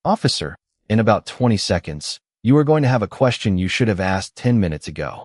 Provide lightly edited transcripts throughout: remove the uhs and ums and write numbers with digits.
Officer, in about 20 seconds, you are going to have a question you should have asked 10 minutes ago.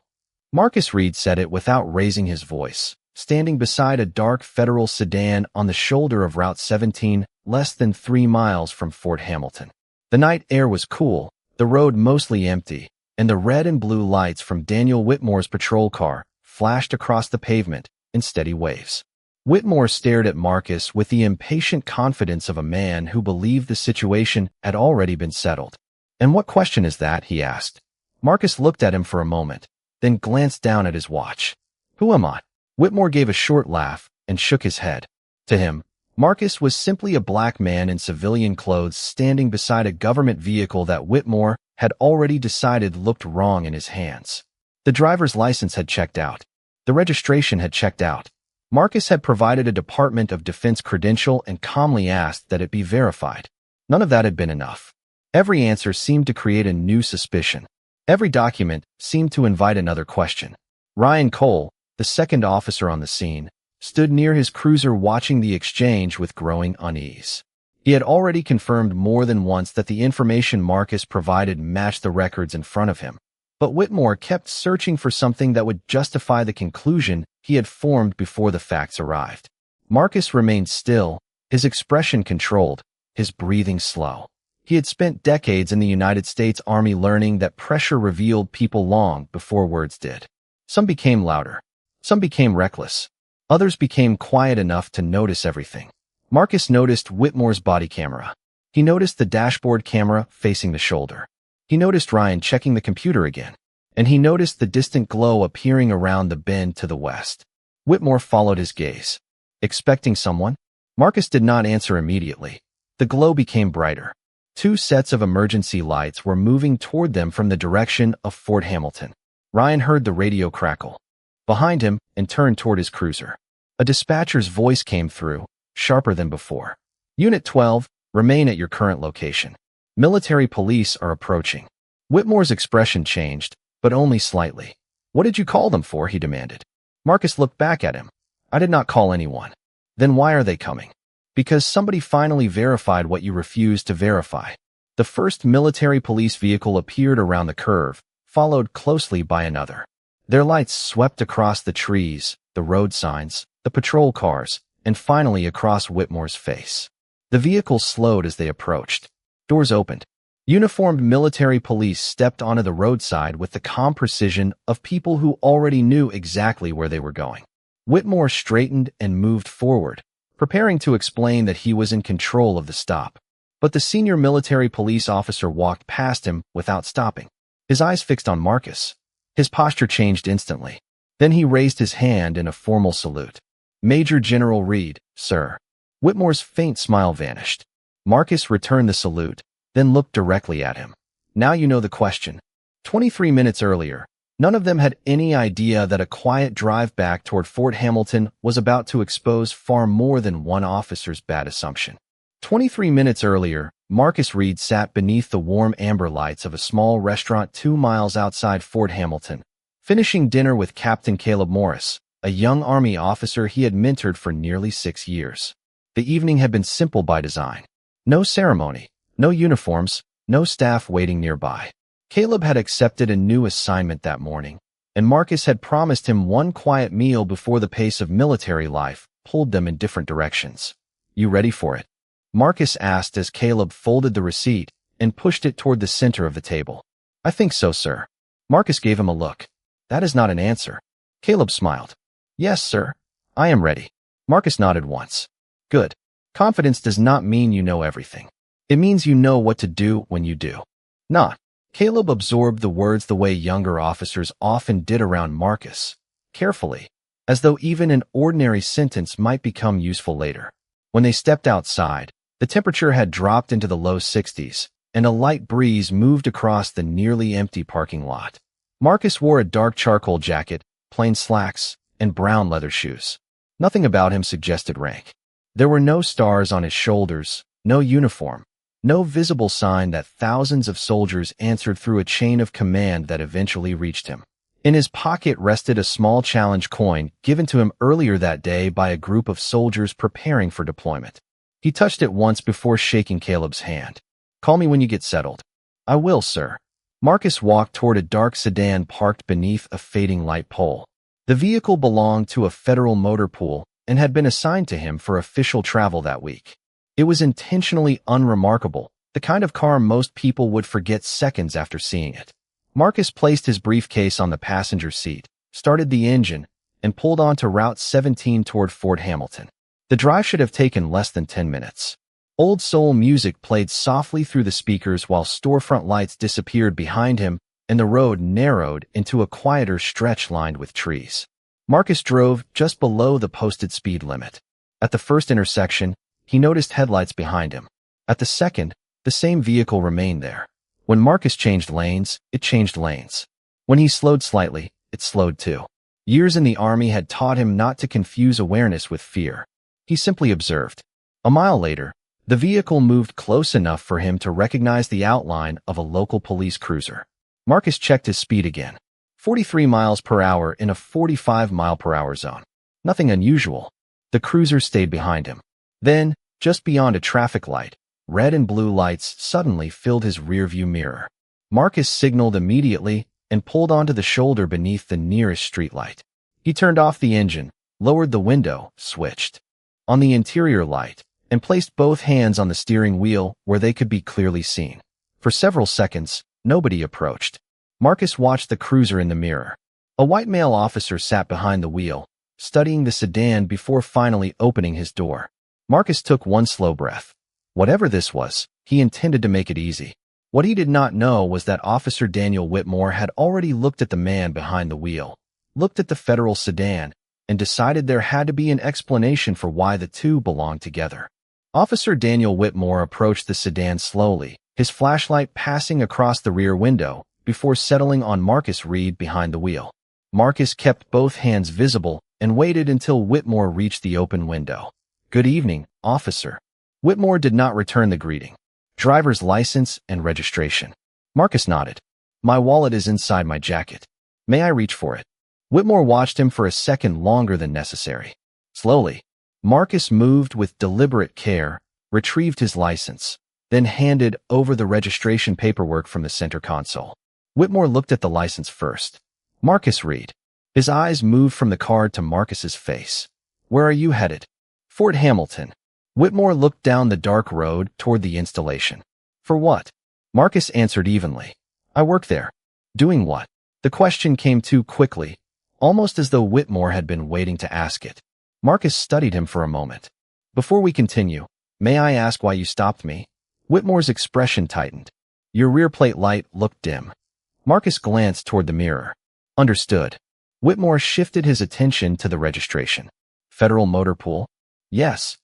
Marcus Reed said it without raising his voice, standing beside a dark federal sedan on the shoulder of Route 17, less than 3 miles from Fort Hamilton. The night air was cool, the road mostly empty, and the red and blue lights from Daniel Whitmore's patrol car flashed across the pavement in steady waves. Whitmore stared at Marcus with the impatient confidence of a man who believed the situation had already been settled. "And what question is that?" he asked. Marcus looked at him for a moment, then glanced down at his watch. "Who am I?" Whitmore gave a short laugh and shook his head. To him, Marcus was simply a black man in civilian clothes standing beside a government vehicle that Whitmore had already decided looked wrong in his hands. The driver's license had checked out. The registration had checked out. Marcus had provided a Department of Defense credential and calmly asked that it be verified. None of that had been enough. Every answer seemed to create a new suspicion. Every document seemed to invite another question. Ryan Cole, the second officer on the scene, stood near his cruiser watching the exchange with growing unease. He had already confirmed more than once that the information Marcus provided matched the records in front of him. But Whitmore kept searching for something that would justify the conclusion he had formed before the facts arrived. Marcus remained still, his expression controlled, his breathing slow. He had spent decades in the United States Army learning that pressure revealed people long before words did. Some became louder. Some became reckless. Others became quiet enough to notice everything. Marcus noticed Whitmore's body camera. He noticed the dashboard camera facing the shoulder. He noticed Ryan checking the computer again, and he noticed the distant glow appearing around the bend to the west. Whitmore followed his gaze. Expecting someone? Marcus did not answer immediately. The glow became brighter. 2 sets of emergency lights were moving toward them from the direction of Fort Hamilton. Ryan heard the radio crackle behind him and turned toward his cruiser. A dispatcher's voice came through, sharper than before. "Unit 12, remain at your current location. Military police are approaching." Whitmore's expression changed, but only slightly. "What did you call them for?" he demanded. Marcus looked back at him. "I did not call anyone." "Then why are they coming?" "Because somebody finally verified what you refused to verify." The first military police vehicle appeared around the curve, followed closely by another. Their lights swept across the trees, the road signs, the patrol cars, and finally across Whitmore's face. The vehicles slowed as they approached. Doors opened. Uniformed military police stepped onto the roadside with the calm precision of people who already knew exactly where they were going. Whitmore straightened and moved forward, preparing to explain that he was in control of the stop. But the senior military police officer walked past him without stopping. His eyes fixed on Marcus. His posture changed instantly. Then he raised his hand in a formal salute. "Major General Reed, sir." Whitmore's faint smile vanished. Marcus returned the salute, then looked directly at him. "Now you know the question." 23 minutes earlier, none of them had any idea that a quiet drive back toward Fort Hamilton was about to expose far more than one officer's bad assumption. 23 minutes earlier, Marcus Reed sat beneath the warm amber lights of a small restaurant 2 miles outside Fort Hamilton, finishing dinner with Captain Caleb Morris, a young Army officer he had mentored for nearly 6 years. The evening had been simple by design. No ceremony, no uniforms, no staff waiting nearby. Caleb had accepted a new assignment that morning, and Marcus had promised him one quiet meal before the pace of military life pulled them in different directions. "You ready for it?" Marcus asked as Caleb folded the receipt and pushed it toward the center of the table. "I think so, sir." Marcus gave him a look. "That is not an answer." Caleb smiled. "Yes, sir. I am ready." Marcus nodded once. "Good. Confidence does not mean you know everything. It means you know what to do when you do. Not." Caleb absorbed the words the way younger officers often did around Marcus, carefully, as though even an ordinary sentence might become useful later. When they stepped outside, the temperature had dropped into the low 60s, and a light breeze moved across the nearly empty parking lot. Marcus wore a dark charcoal jacket, plain slacks, and brown leather shoes. Nothing about him suggested rank. There were no stars on his shoulders, no uniform, no visible sign that thousands of soldiers answered through a chain of command that eventually reached him. In his pocket rested a small challenge coin given to him earlier that day by a group of soldiers preparing for deployment. He touched it once before shaking Caleb's hand. Call me when you get settled. I will, sir. Marcus walked toward a dark sedan parked beneath a fading light pole. The vehicle belonged to a federal motor pool and had been assigned to him for official travel that week. It was intentionally unremarkable, the kind of car most people would forget seconds after seeing it. Marcus placed his briefcase on the passenger seat, started the engine, and pulled onto Route 17 toward Fort Hamilton. The drive should have taken less than 10 minutes. Old soul music played softly through the speakers while storefront lights disappeared behind him and the road narrowed into a quieter stretch lined with trees. Marcus drove just below the posted speed limit. At the first intersection, he noticed headlights behind him. At the second, the same vehicle remained there. When Marcus changed lanes, it changed lanes. When he slowed slightly, it slowed too. Years in the Army had taught him not to confuse awareness with fear. He simply observed. A mile later, the vehicle moved close enough for him to recognize the outline of a local police cruiser. Marcus checked his speed again. 43 miles per hour in a 45-mile-per-hour zone. Nothing unusual. The cruiser stayed behind him. Then, just beyond a traffic light, red and blue lights suddenly filled his rearview mirror. Marcus signaled immediately and pulled onto the shoulder beneath the nearest streetlight. He turned off the engine, lowered the window, switched on the interior light, and placed both hands on the steering wheel where they could be clearly seen. For several seconds, nobody approached. Marcus watched the cruiser in the mirror. A white male officer sat behind the wheel, studying the sedan before finally opening his door. Marcus took one slow breath. Whatever this was, he intended to make it easy. What he did not know was that Officer Daniel Whitmore had already looked at the man behind the wheel, looked at the federal sedan, and decided there had to be an explanation for why the two belonged together. Officer Daniel Whitmore approached the sedan slowly, his flashlight passing across the rear window, before settling on Marcus Reed behind the wheel. Marcus kept both hands visible and waited until Whitmore reached the open window. "Good evening, officer." Whitmore did not return the greeting. "Driver's license and registration." Marcus nodded. "My wallet is inside my jacket. May I reach for it?" Whitmore watched him for a second longer than necessary. Slowly, Marcus moved with deliberate care, retrieved his license, then handed over the registration paperwork from the center console. Whitmore looked at the license first. "Marcus Reed." His eyes moved from the card to Marcus's face. "Where are you headed?" "Fort Hamilton." Whitmore looked down the dark road toward the installation. "For what?" Marcus answered evenly. "I work there." "Doing what?" The question came too quickly, almost as though Whitmore had been waiting to ask it. Marcus studied him for a moment. "Before we continue, may I ask why you stopped me?" Whitmore's expression tightened. "Your rear plate light looked dim." Marcus glanced toward the mirror. "Understood." Whitmore shifted his attention to the registration. "Federal Motor Pool?" "Yes."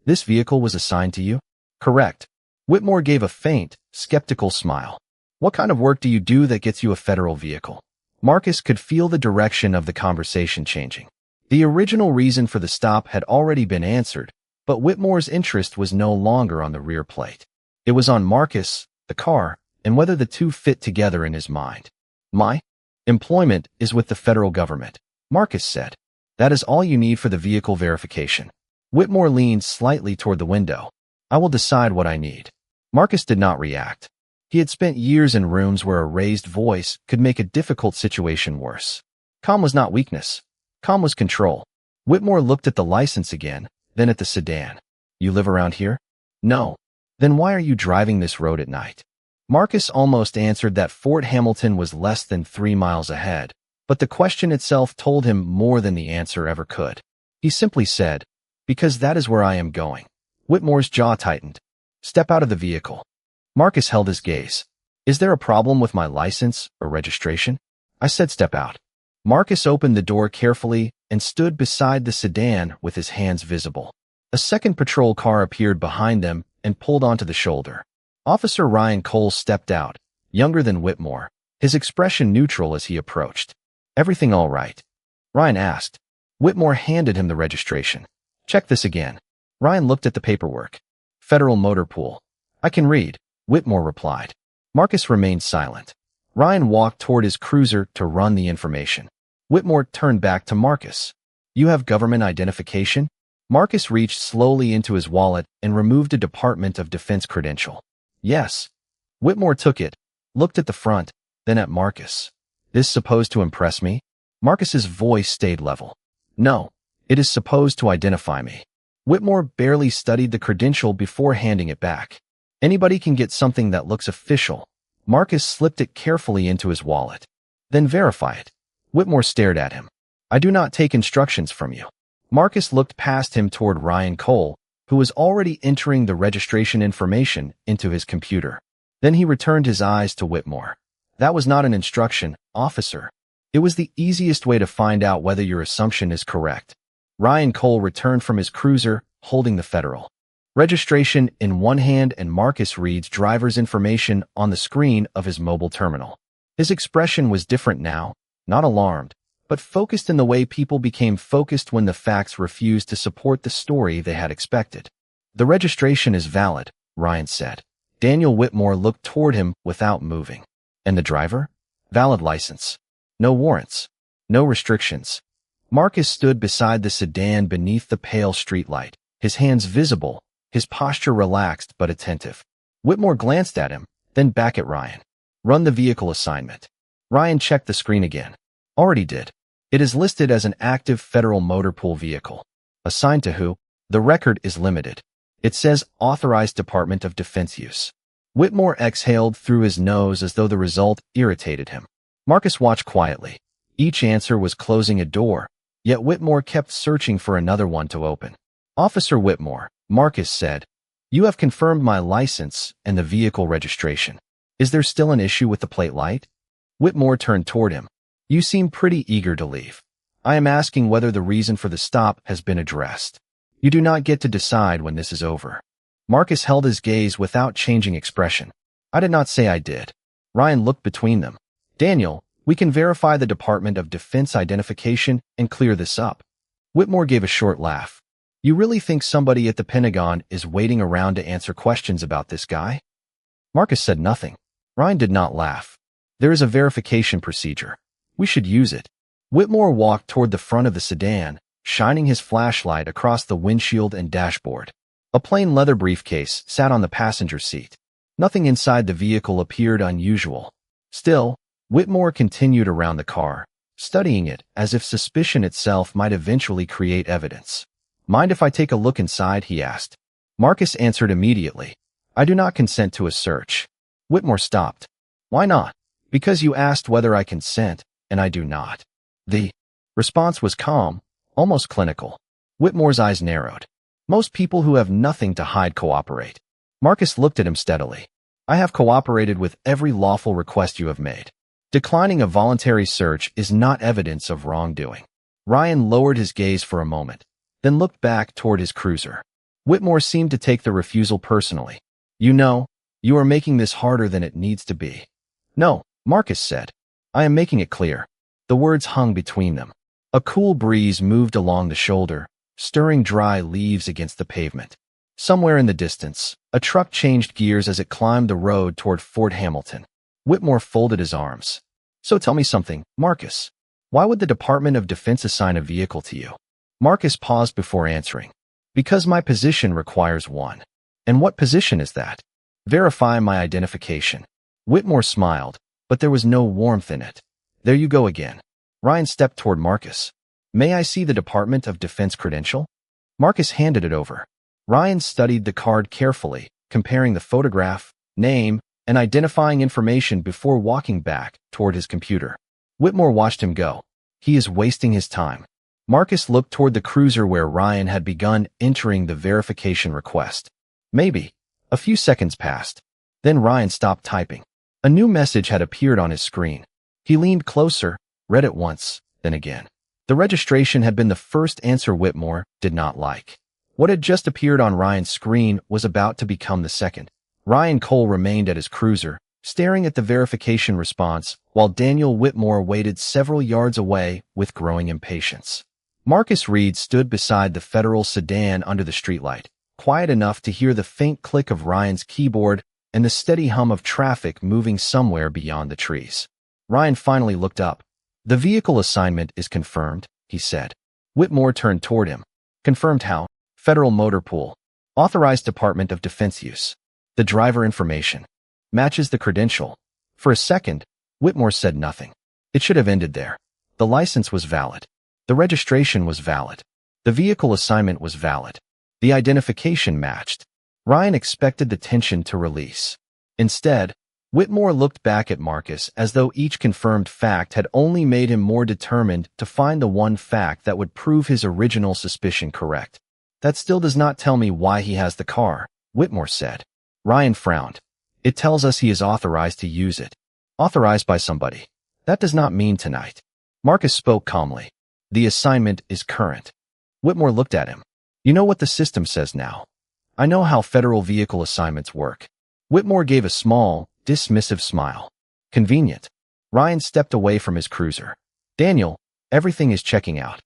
"This vehicle was assigned to you?" "Correct." Whitmore gave a faint, skeptical smile. "What kind of work do you do that gets you a federal vehicle?" Marcus could feel the direction of the conversation changing. The original reason for the stop had already been answered, but Whitmore's interest was no longer on the rear plate. It was on Marcus, the car, and whether the two fit together in his mind. "My employment is with the federal government," Marcus said. "That is all you need for the vehicle verification." Whitmore leaned slightly toward the window. "I will decide what I need." Marcus did not react. He had spent years in rooms where a raised voice could make a difficult situation worse. Calm was not weakness. Calm was control. Whitmore looked at the license again, then at the sedan. "You live around here?" "No." "Then why are you driving this road at night?" Marcus almost answered that Fort Hamilton was less than 3 miles ahead, but the question itself told him more than the answer ever could. He simply said, "Because that is where I am going." Whitmore's jaw tightened. "Step out of the vehicle." Marcus held his gaze. "Is there a problem with my license or registration?" "I said step out." Marcus opened the door carefully and stood beside the sedan with his hands visible. A second patrol car appeared behind them and pulled onto the shoulder. Officer Ryan Cole stepped out, younger than Whitmore, his expression neutral as he approached. "Everything all right?" Ryan asked. Whitmore handed him the registration. "Check this again." Ryan looked at the paperwork. "Federal Motor Pool." "I can read," Whitmore replied. Marcus remained silent. Ryan walked toward his cruiser to run the information. Whitmore turned back to Marcus. "You have government identification?" Marcus reached slowly into his wallet and removed a Department of Defense credential. Yes. Whitmore took it, looked at the front, then at Marcus. This supposed to impress me? Marcus's voice stayed level. No, it is supposed to identify me. Whitmore barely studied the credential before handing it back. Anybody can get something that looks official. Marcus slipped it carefully into his wallet. Then verify it. Whitmore stared at him. I do not take instructions from you. Marcus looked past him toward Ryan Cole, who was already entering the registration information into his computer. Then he returned his eyes to Whitmore. That was not an instruction, officer. It was the easiest way to find out whether your assumption is correct. Ryan Cole returned from his cruiser, holding the federal registration in one hand, and Marcus reads driver's information on the screen of his mobile terminal. His expression was different now, not alarmed, but focused in the way people became focused when the facts refused to support the story they had expected. The registration is valid, Ryan said. Daniel Whitmore looked toward him without moving. And the driver? Valid license. No warrants. No restrictions. Marcus stood beside the sedan beneath the pale streetlight, his hands visible, his posture relaxed but attentive. Whitmore glanced at him, then back at Ryan. Run the vehicle assignment. Ryan checked the screen again. Already did. It is listed as an active federal motor pool vehicle. Assigned to who? The record is limited. It says authorized Department of Defense use. Whitmore exhaled through his nose as though the result irritated him. Marcus watched quietly. Each answer was closing a door, yet Whitmore kept searching for another one to open. Officer Whitmore, Marcus said, you have confirmed my license and the vehicle registration. Is there still an issue with the plate light? Whitmore turned toward him. You seem pretty eager to leave. I am asking whether the reason for the stop has been addressed. You do not get to decide when this is over. Marcus held his gaze without changing expression. I did not say I did. Ryan looked between them. Daniel, we can verify the Department of Defense identification and clear this up. Whitmore gave a short laugh. You really think somebody at the Pentagon is waiting around to answer questions about this guy? Marcus said nothing. Ryan did not laugh. There is a verification procedure. We should use it. Whitmore walked toward the front of the sedan, shining his flashlight across the windshield and dashboard. A plain leather briefcase sat on the passenger seat. Nothing inside the vehicle appeared unusual. Still, Whitmore continued around the car, studying it as if suspicion itself might eventually create evidence. Mind if I take a look inside? He asked. Marcus answered immediately. I do not consent to a search. Whitmore stopped. Why not? Because you asked whether I consent, and I do not. The response was calm, almost clinical. Whitmore's eyes narrowed. Most people who have nothing to hide cooperate. Marcus looked at him steadily. I have cooperated with every lawful request you have made. Declining a voluntary search is not evidence of wrongdoing. Ryan lowered his gaze for a moment, then looked back toward his cruiser. Whitmore seemed to take the refusal personally. You know, you are making this harder than it needs to be. No, Marcus said. I am making it clear. The words hung between them. A cool breeze moved along the shoulder, stirring dry leaves against the pavement. Somewhere in the distance, a truck changed gears as it climbed the road toward Fort Hamilton. Whitmore folded his arms. So tell me something, Marcus. Why would the Department of Defense assign a vehicle to you? Marcus paused before answering. Because my position requires one. And what position is that? Verify my identification. Whitmore smiled, but there was no warmth in it. There you go again. Ryan stepped toward Marcus. May I see the Department of Defense credential? Marcus handed it over. Ryan studied the card carefully, comparing the photograph, name, and identifying information before walking back toward his computer. Whitmore watched him go. He is wasting his time. Marcus looked toward the cruiser where Ryan had begun entering the verification request. Maybe. A few seconds passed. Then Ryan stopped typing. A new message had appeared on his screen. He leaned closer, read it once, then again. The registration had been the first answer Whitmore did not like. What had just appeared on Ryan's screen was about to become the second. Ryan Cole remained at his cruiser, staring at the verification response, while Daniel Whitmore waited several yards away with growing impatience. Marcus Reed stood beside the federal sedan under the streetlight, quiet enough to hear the faint click of Ryan's keyboard and the steady hum of traffic moving somewhere beyond the trees. Ryan finally looked up. The vehicle assignment is confirmed, he said. Whitmore turned toward him. Confirmed how? Federal motor pool. Authorized Department of Defense use. The driver information matches the credential. For a second, Whitmore said nothing. It should have ended there. The license was valid. The registration was valid. The vehicle assignment was valid. The identification matched. Ryan expected the tension to release. Instead, Whitmore looked back at Marcus as though each confirmed fact had only made him more determined to find the one fact that would prove his original suspicion correct. That still does not tell me why he has the car, Whitmore said. Ryan frowned. It tells us he is authorized to use it. Authorized by somebody. That does not mean tonight. Marcus spoke calmly. The assignment is current. Whitmore looked at him. You know what the system says now. I know how federal vehicle assignments work. Whitmore gave a small, dismissive smile. Convenient. Ryan stepped away from his cruiser. Daniel, everything is checking out.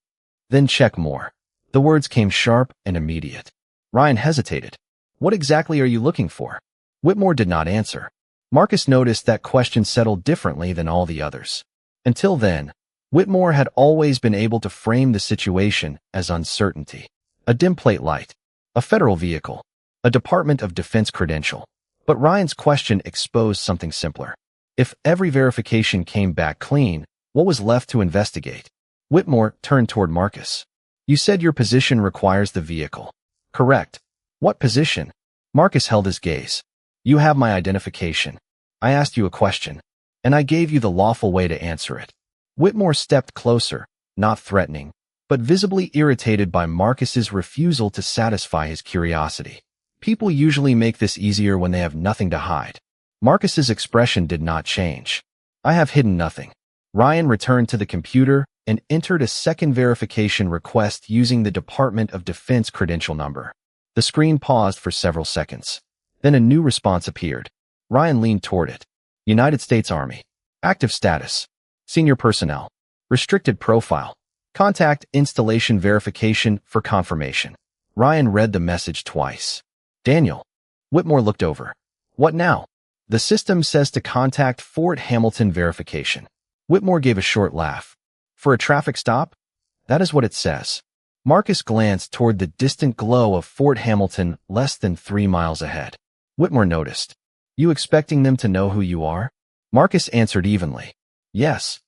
Then check more. The words came sharp and immediate. Ryan hesitated. What exactly are you looking for? Whitmore did not answer. Marcus noticed that question settled differently than all the others. Until then, Whitmore had always been able to frame the situation as uncertainty. A dim plate light. A federal vehicle. A Department of Defense credential. But Ryan's question exposed something simpler. If every verification came back clean, what was left to investigate? Whitmore turned toward Marcus. You said your position requires the vehicle. Correct. What position? Marcus held his gaze. You have my identification. I asked you a question, and I gave you the lawful way to answer it. Whitmore stepped closer, not threatening, but visibly irritated by Marcus's refusal to satisfy his curiosity. People usually make this easier when they have nothing to hide. Marcus's expression did not change. I have hidden nothing. Ryan returned to the computer and entered a second verification request using the Department of Defense credential number. The screen paused for several seconds. Then a new response appeared. Ryan leaned toward it. United States Army. Active status. Senior personnel. Restricted profile. Contact installation verification for confirmation. Ryan read the message twice. Daniel. Whitmore looked over. What now? The system says to contact Fort Hamilton verification. Whitmore gave a short laugh. For a traffic stop? That is what it says. Marcus glanced toward the distant glow of Fort Hamilton less than 3 miles ahead. Whitmore noticed. You expecting them to know who you are? Marcus answered evenly. Yes.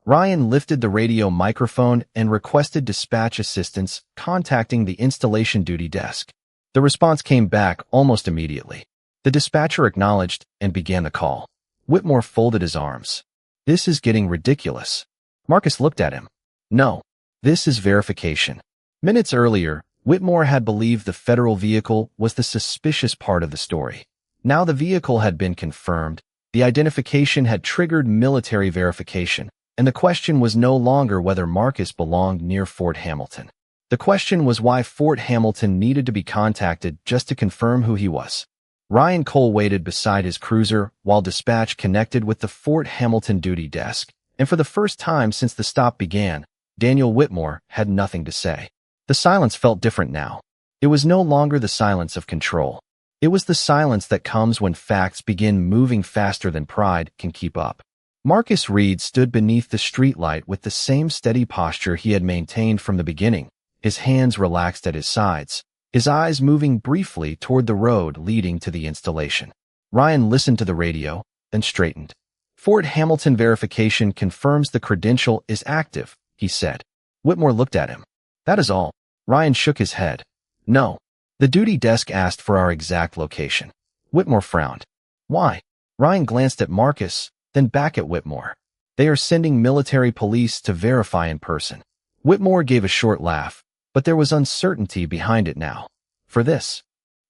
Ryan lifted the radio microphone and requested dispatch assistance, contacting the installation duty desk. The response came back almost immediately. The dispatcher acknowledged and began the call. Whitmore folded his arms. This is getting ridiculous. Marcus looked at him. No. This is verification. Minutes earlier, Whitmore had believed the federal vehicle was the suspicious part of the story. Now the vehicle had been confirmed, the identification had triggered military verification, and the question was no longer whether Marcus belonged near Fort Hamilton. The question was why Fort Hamilton needed to be contacted just to confirm who he was. Ryan Cole waited beside his cruiser while dispatch connected with the Fort Hamilton duty desk, and for the first time since the stop began, Daniel Whitmore had nothing to say. The silence felt different now. It was no longer the silence of control. It was the silence that comes when facts begin moving faster than pride can keep up. Marcus Reed stood beneath the streetlight with the same steady posture he had maintained from the beginning, his hands relaxed at his sides, his eyes moving briefly toward the road leading to the installation. Ryan listened to the radio, then straightened. Fort Hamilton verification confirms the credential is active, he said. Whitmore looked at him. That is all. Ryan shook his head. No. The duty desk asked for our exact location. Whitmore frowned. Why? Ryan glanced at Marcus, then back at Whitmore. They are sending military police to verify in person. Whitmore gave a short laugh, but there was uncertainty behind it now. For this?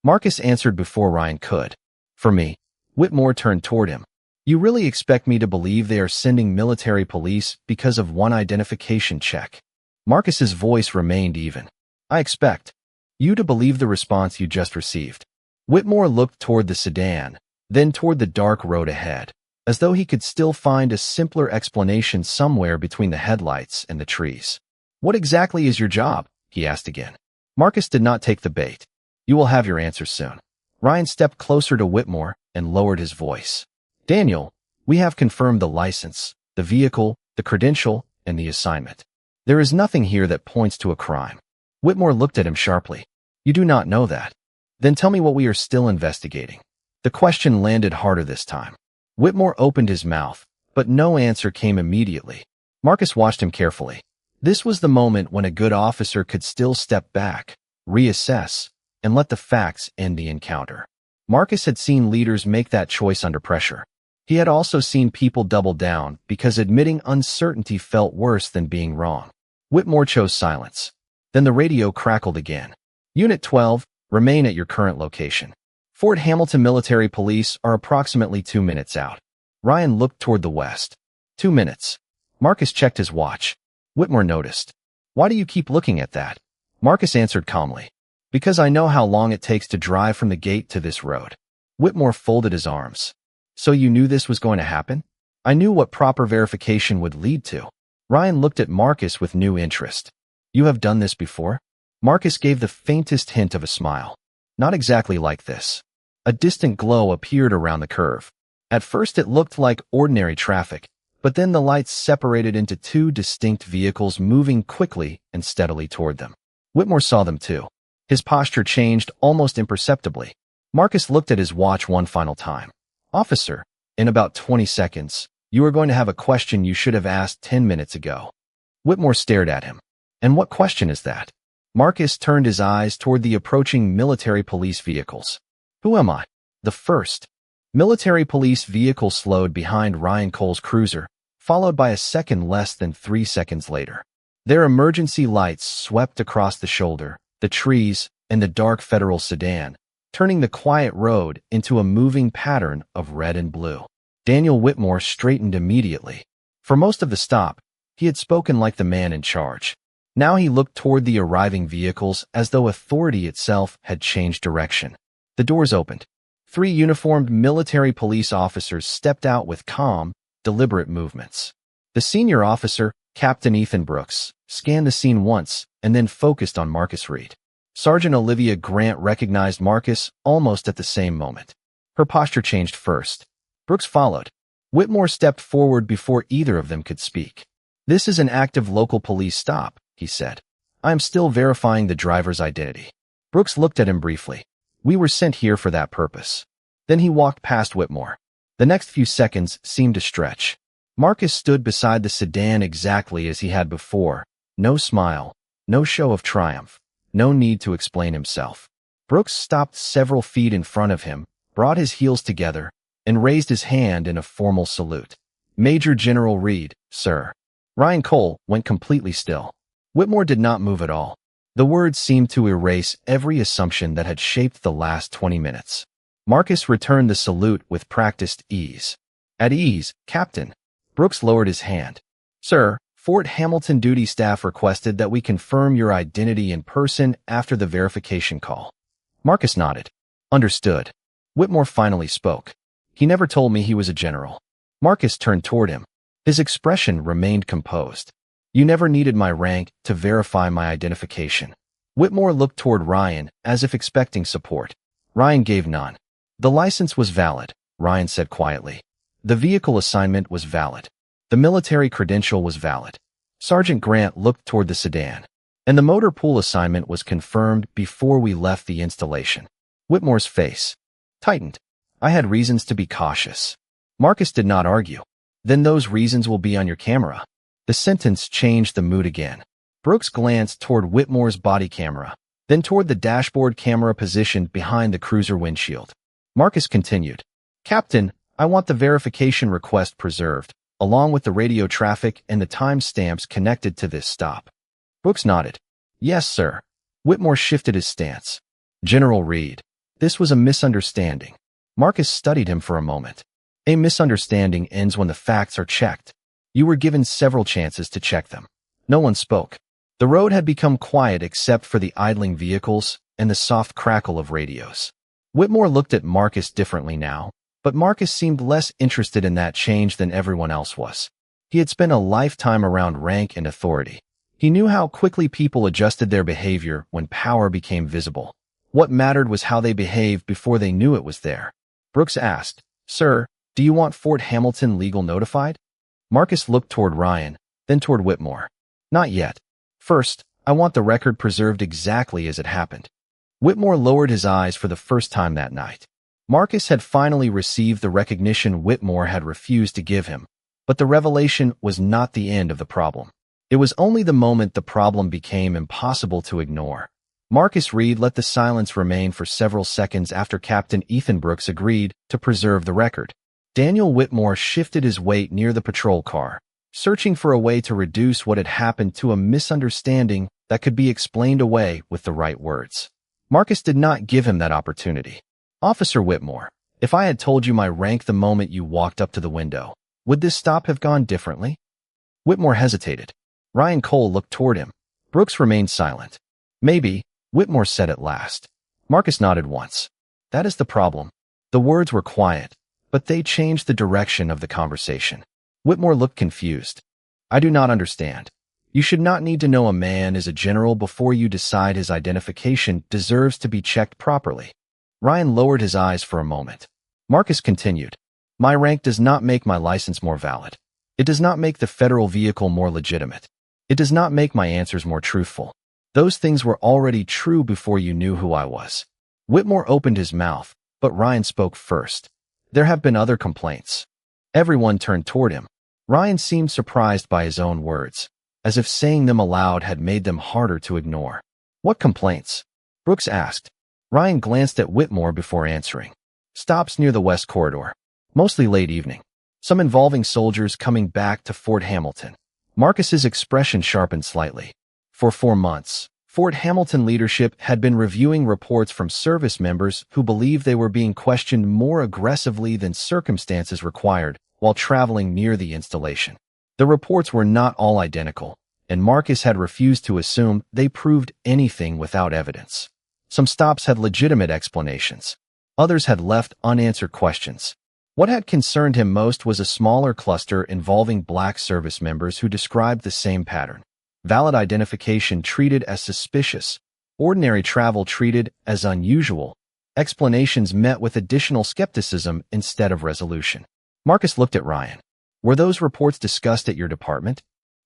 Marcus answered before Ryan could. For me. Whitmore turned toward him. You really expect me to believe they are sending military police because of one identification check? Marcus's voice remained even. I expect you to believe the response you just received. Whitmore looked toward the sedan, then toward the dark road ahead, as though he could still find a simpler explanation somewhere between the headlights and the trees. What exactly is your job? He asked again. Marcus did not take the bait. You will have your answer soon. Ryan stepped closer to Whitmore and lowered his voice. Daniel, we have confirmed the license, the vehicle, the credential, and the assignment. There is nothing here that points to a crime. Whitmore looked at him sharply. You do not know that. Then tell me what we are still investigating. The question landed harder this time. Whitmore opened his mouth, but no answer came immediately. Marcus watched him carefully. This was the moment when a good officer could still step back, reassess, and let the facts end the encounter. Marcus had seen leaders make that choice under pressure. He had also seen people double down because admitting uncertainty felt worse than being wrong. Whitmore chose silence. Then the radio crackled again. Unit 12, remain at your current location. Fort Hamilton Military Police are approximately 2 minutes out. Ryan looked toward the west. 2 minutes. Marcus checked his watch. Whitmore noticed. Why do you keep looking at that? Marcus answered calmly. Because I know how long it takes to drive from the gate to this road. Whitmore folded his arms. So you knew this was going to happen? I knew what proper verification would lead to. Ryan looked at Marcus with new interest. You have done this before? Marcus gave the faintest hint of a smile. Not exactly like this. A distant glow appeared around the curve. At first it looked like ordinary traffic, but then the lights separated into 2 distinct vehicles moving quickly and steadily toward them. Whitmore saw them too. His posture changed almost imperceptibly. Marcus looked at his watch one final time. Officer, in about 20 seconds, you are going to have a question you should have asked 10 minutes ago. Whitmore stared at him. And what question is that? Marcus turned his eyes toward the approaching military police vehicles. Who am I? The first. Military police vehicle slowed behind Ryan Cole's cruiser, followed by a second less than 3 seconds later. Their emergency lights swept across the shoulder, the trees, and the dark federal sedan, turning the quiet road into a moving pattern of red and blue. Daniel Whitmore straightened immediately. For most of the stop, he had spoken like the man in charge. Now he looked toward the arriving vehicles as though authority itself had changed direction. The doors opened. 3 uniformed military police officers stepped out with calm, deliberate movements. The senior officer, Captain Ethan Brooks, scanned the scene once and then focused on Marcus Reed. Sergeant Olivia Grant recognized Marcus almost at the same moment. Her posture changed first. Brooks followed. Whitmore stepped forward before either of them could speak. This is an active local police stop, he said. I am still verifying the driver's identity. Brooks looked at him briefly. We were sent here for that purpose. Then he walked past Whitmore. The next few seconds seemed to stretch. Marcus stood beside the sedan exactly as he had before. No smile, no show of triumph, no need to explain himself. Brooks stopped several feet in front of him, brought his heels together, and raised his hand in a formal salute. Major General Reed, sir. Ryan Cole went completely still. Whitmore did not move at all. The words seemed to erase every assumption that had shaped the last 20 minutes. Marcus returned the salute with practiced ease. At ease, Captain. Brooks lowered his hand. Sir, Fort Hamilton duty staff requested that we confirm your identity in person after the verification call. Marcus nodded. Understood. Whitmore finally spoke. He never told me he was a general. Marcus turned toward him. His expression remained composed. You never needed my rank to verify my identification. Whitmore looked toward Ryan as if expecting support. Ryan gave none. The license was valid, Ryan said quietly. The vehicle assignment was valid. The military credential was valid. Sergeant Grant looked toward the sedan. And the motor pool assignment was confirmed before we left the installation. Whitmore's face tightened. I had reasons to be cautious. Marcus did not argue. Then those reasons will be on your camera. The sentence changed the mood again. Brooks glanced toward Whitmore's body camera, then toward the dashboard camera positioned behind the cruiser windshield. Marcus continued. Captain, I want the verification request preserved, along with the radio traffic and the timestamps connected to this stop. Brooks nodded. Yes, sir. Whitmore shifted his stance. General Reed, this was a misunderstanding. Marcus studied him for a moment. A misunderstanding ends when the facts are checked. You were given several chances to check them. No one spoke. The road had become quiet except for the idling vehicles and the soft crackle of radios. Whitmore looked at Marcus differently now, but Marcus seemed less interested in that change than everyone else was. He had spent a lifetime around rank and authority. He knew how quickly people adjusted their behavior when power became visible. What mattered was how they behaved before they knew it was there. Brooks asked, Sir, do you want Fort Hamilton legal notified? Marcus looked toward Ryan, then toward Whitmore. Not yet. First, I want the record preserved exactly as it happened. Whitmore lowered his eyes for the first time that night. Marcus had finally received the recognition Whitmore had refused to give him, but the revelation was not the end of the problem. It was only the moment the problem became impossible to ignore. Marcus Reed let the silence remain for several seconds after Captain Ethan Brooks agreed to preserve the record. Daniel Whitmore shifted his weight near the patrol car, searching for a way to reduce what had happened to a misunderstanding that could be explained away with the right words. Marcus did not give him that opportunity. "Officer Whitmore, if I had told you my rank the moment you walked up to the window, would this stop have gone differently?" Whitmore hesitated. Ryan Cole looked toward him. Brooks remained silent. "Maybe," Whitmore said at last. Marcus nodded once. "That is the problem." The words were quiet, but they changed the direction of the conversation. Whitmore looked confused. "I do not understand. You should not need to know a man is a general before you decide his identification deserves to be checked properly." Ryan lowered his eyes for a moment. Marcus continued, "My rank does not make my license more valid. It does not make the federal vehicle more legitimate. It does not make my answers more truthful. Those things were already true before you knew who I was." Whitmore opened his mouth, but Ryan spoke first. "There have been other complaints." Everyone turned toward him. Ryan seemed surprised by his own words, as if saying them aloud had made them harder to ignore. "What complaints?" Brooks asked. Ryan glanced at Whitmore before answering. "Stops near the West Corridor. Mostly late evening. Some involving soldiers coming back to Fort Hamilton." Marcus's expression sharpened slightly. For 4 months, Fort Hamilton leadership had been reviewing reports from service members who believed they were being questioned more aggressively than circumstances required while traveling near the installation. The reports were not all identical, and Marcus had refused to assume they proved anything without evidence. Some stops had legitimate explanations. Others had left unanswered questions. What had concerned him most was a smaller cluster involving black service members who described the same pattern. Valid identification treated as suspicious, ordinary travel treated as unusual, explanations met with additional skepticism instead of resolution. Marcus looked at Ryan. "Were those reports discussed at your department?"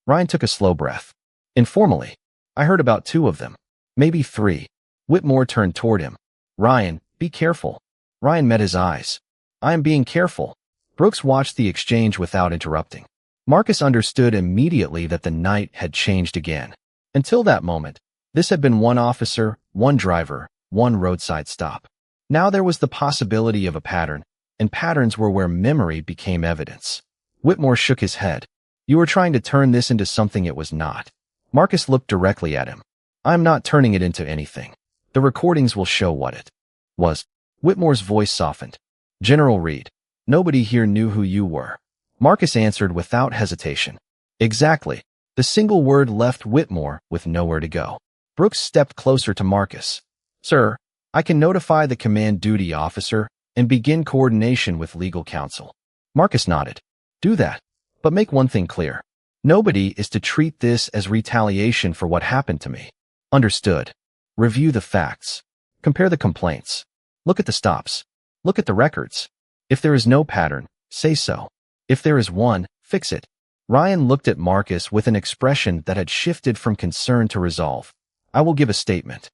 Ryan took a slow breath. "Informally. I heard about 2 of them. Maybe 3. Whitmore turned toward him. "Ryan, be careful." Ryan met his eyes. "I am being careful." Brooks watched the exchange without interrupting. Marcus understood immediately that the night had changed again. Until that moment, this had been one officer, one driver, one roadside stop. Now there was the possibility of a pattern, and patterns were where memory became evidence. Whitmore shook his head. "You are trying to turn this into something it was not." Marcus looked directly at him. "I am not turning it into anything. The recordings will show what it was." Whitmore's voice softened. "General Reed, nobody here knew who you were." Marcus answered without hesitation. "Exactly." The single word left Whitmore with nowhere to go. Brooks stepped closer to Marcus. "Sir, I can notify the command duty officer and begin coordination with legal counsel." Marcus nodded. "Do that, but make one thing clear. Nobody is to treat this as retaliation for what happened to me." "Understood. Review the facts. Compare the complaints. Look at the stops. Look at the records. If there is no pattern, say so. If there is one, fix it." Ryan looked at Marcus with an expression that had shifted from concern to resolve. "I will give a statement."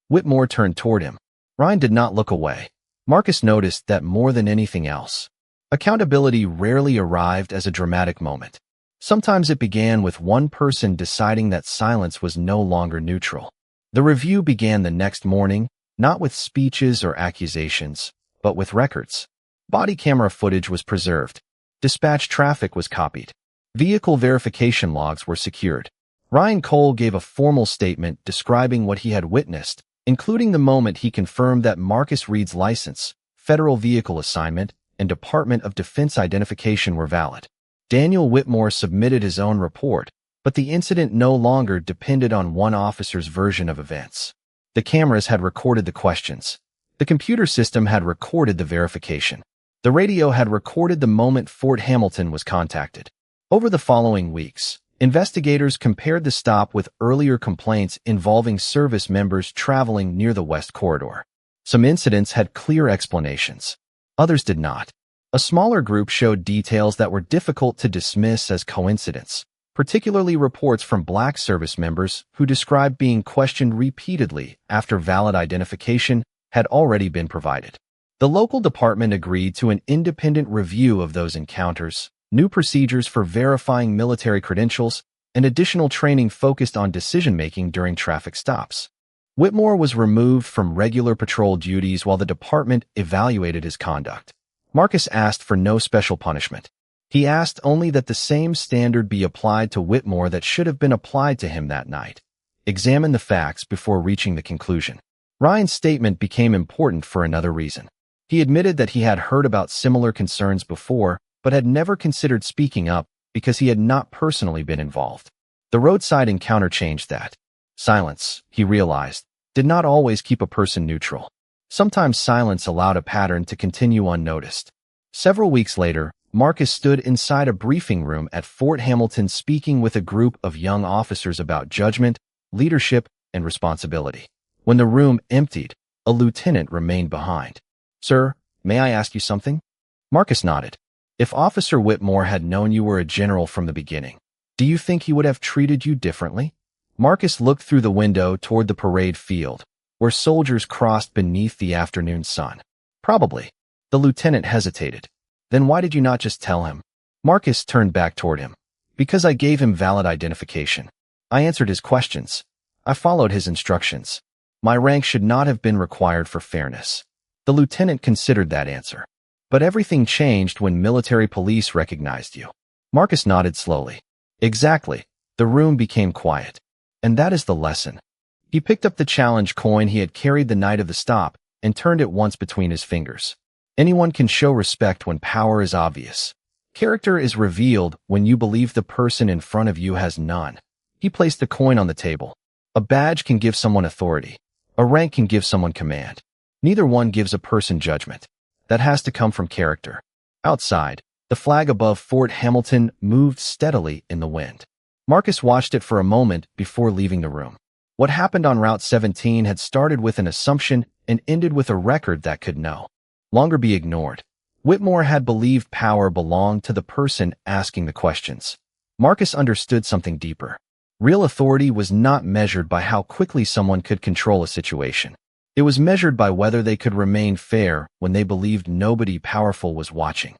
Whitmore turned toward him. Ryan did not look away. Marcus noticed that more than anything else, accountability rarely arrived as a dramatic moment. Sometimes it began with one person deciding that silence was no longer neutral. The review began the next morning, not with speeches or accusations, but with records. Body camera footage was preserved. Dispatch traffic was copied. Vehicle verification logs were secured. Ryan Cole gave a formal statement describing what he had witnessed, including the moment he confirmed that Marcus Reed's license, federal vehicle assignment, and Department of Defense identification were valid. Daniel Whitmore submitted his own report, but the incident no longer depended on one officer's version of events. The cameras had recorded the questions. The computer system had recorded the verification. The radio had recorded the moment Fort Hamilton was contacted. Over the following weeks, investigators compared the stop with earlier complaints involving service members traveling near the West Corridor. Some incidents had clear explanations. Others did not. A smaller group showed details that were difficult to dismiss as coincidence, particularly reports from black service members who described being questioned repeatedly after valid identification had already been provided. The local department agreed to an independent review of those encounters, new procedures for verifying military credentials, and additional training focused on decision-making during traffic stops. Whitmore was removed from regular patrol duties while the department evaluated his conduct. Marcus asked for no special punishment. He asked only that the same standard be applied to Whitmore that should have been applied to him that night. Examine the facts before reaching the conclusion. Ryan's statement became important for another reason. He admitted that he had heard about similar concerns before, but had never considered speaking up because he had not personally been involved. The roadside encounter changed that. Silence, he realized, did not always keep a person neutral. Sometimes silence allowed a pattern to continue unnoticed. Several weeks later, Marcus stood inside a briefing room at Fort Hamilton speaking with a group of young officers about judgment, leadership, and responsibility. When the room emptied, a lieutenant remained behind. "Sir, may I ask you something?" Marcus nodded. "If Officer Whitmore had known you were a general from the beginning, do you think he would have treated you differently?" Marcus looked through the window toward the parade field, where soldiers crossed beneath the afternoon sun. "Probably." The lieutenant hesitated. "Then why did you not just tell him?" Marcus turned back toward him. "Because I gave him valid identification. I answered his questions. I followed his instructions. My rank should not have been required for fairness." The lieutenant considered that answer. "But everything changed when military police recognized you." Marcus nodded slowly. "Exactly." The room became quiet. "And that is the lesson." He picked up the challenge coin he had carried the night of the stop and turned it once between his fingers. Anyone can show respect when power is obvious. Character is revealed when you believe the person in front of you has none. He placed the coin on the table. A badge can give someone authority. A rank can give someone command. Neither one gives a person judgment. That has to come from character. Outside, the flag above Fort Hamilton moved steadily in the wind. Marcus watched it for a moment before leaving the room. What happened on Route 17 had started with an assumption and ended with a record that could no longer be ignored. Whitmore had believed power belonged to the person asking the questions. Marcus understood something deeper. Real authority was not measured by how quickly someone could control a situation. It was measured by whether they could remain fair when they believed nobody powerful was watching.